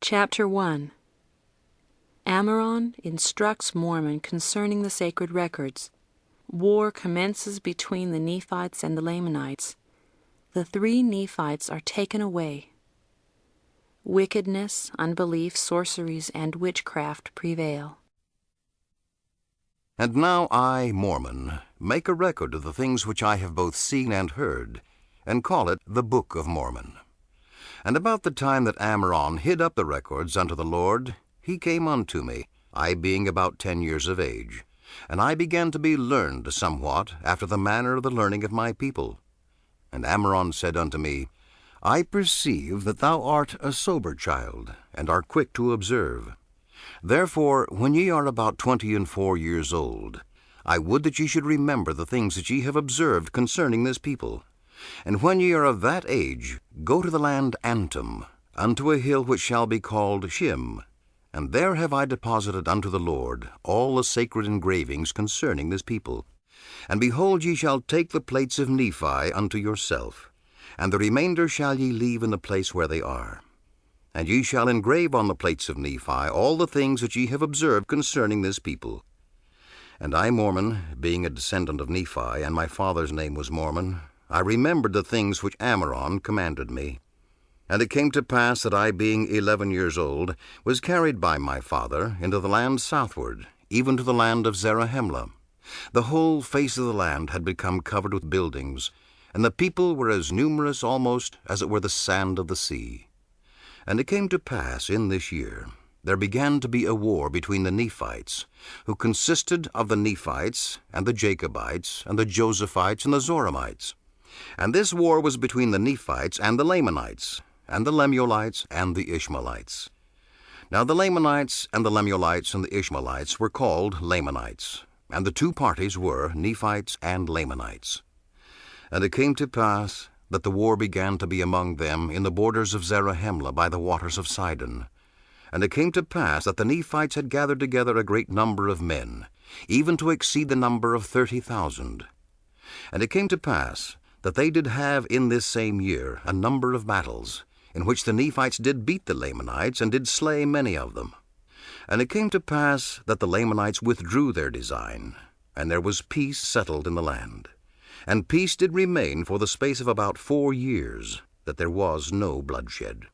Chapter 1. Ammoron instructs Mormon concerning the sacred records. War commences between the Nephites and the Lamanites. The 3 Nephites are taken away. Wickedness, unbelief, sorceries, and witchcraft prevail. And now I, Mormon, make a record of the things which I have both seen and heard, and call it the Book of Mormon. And about the time that Ammoron hid up the records unto the Lord, he came unto me, I being about 10 years of age, and I began to be learned somewhat after the manner of the learning of my people. And Ammoron said unto me, I perceive that thou art a sober child, and art quick to observe. Therefore, when ye are about 24 years old, I would that ye should remember the things that ye have observed concerning this people. And when ye are of that age, go to the land Antum, unto a hill which shall be called Shim, and there have I deposited unto the Lord all the sacred engravings concerning this people. And behold, ye shall take the plates of Nephi unto yourself, and the remainder shall ye leave in the place where they are. And ye shall engrave on the plates of Nephi all the things that ye have observed concerning this people. And I, Mormon, being a descendant of Nephi, and my father's name was Mormon, I remembered the things which Ammoron commanded me. And it came to pass that I, being 11 years old, was carried by my father into the land southward, even to the land of Zarahemla. The whole face of the land had become covered with buildings, and the people were as numerous almost as it were the sand of the sea. And it came to pass in this year, there began to be a war between the Nephites, who consisted of the Nephites, and the Jacobites, and the Josephites, and the Zoramites. And this war was between the Nephites and the Lamanites, and the Lemuelites and the Ishmaelites. Now the Lamanites and the Lemuelites and the Ishmaelites were called Lamanites, and the 2 parties were Nephites and Lamanites. And it came to pass that the war began to be among them in the borders of Zarahemla by the waters of Sidon. And it came to pass that the Nephites had gathered together a great number of men, even to exceed the number of 30,000. And it came to pass that they did have in this same year a number of battles, in which the Nephites did beat the Lamanites, and did slay many of them. And it came to pass that the Lamanites withdrew their design, and there was peace settled in the land. And peace did remain for the space of about 4 years, that there was no bloodshed.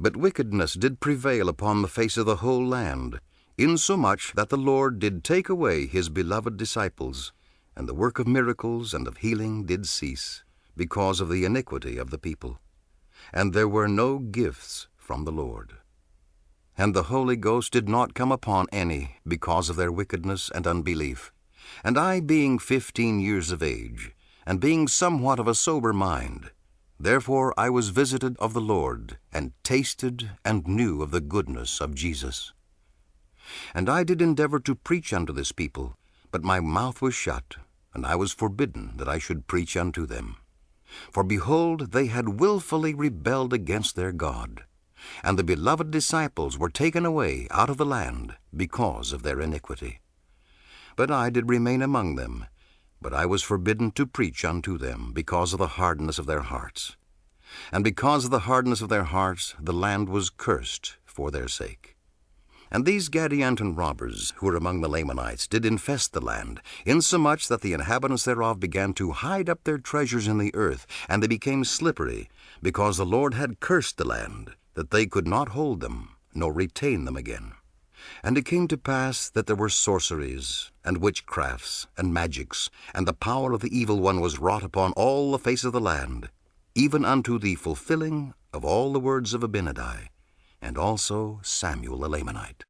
But wickedness did prevail upon the face of the whole land, insomuch that the Lord did take away his beloved disciples, and the work of miracles and of healing did cease, because of the iniquity of the people. And there were no gifts from the Lord. And the Holy Ghost did not come upon any, because of their wickedness and unbelief. And I, being 15 years of age, and being somewhat of a sober mind, therefore I was visited of the Lord, and tasted and knew of the goodness of Jesus. And I did endeavor to preach unto this people, but my mouth was shut, and I was forbidden that I should preach unto them. For behold, they had wilfully rebelled against their God, and the beloved disciples were taken away out of the land because of their iniquity. But I did remain among them, but I was forbidden to preach unto them because of the hardness of their hearts. And because of the hardness of their hearts, the land was cursed for their sake. And these Gadianton robbers, who were among the Lamanites, did infest the land, insomuch that the inhabitants thereof began to hide up their treasures in the earth, and they became slippery, because the Lord had cursed the land, that they could not hold them, nor retain them again. And it came to pass that there were sorceries, and witchcrafts, and magics, and the power of the evil one was wrought upon all the face of the land, even unto the fulfilling of all the words of Abinadi, and also Samuel the Lamanite.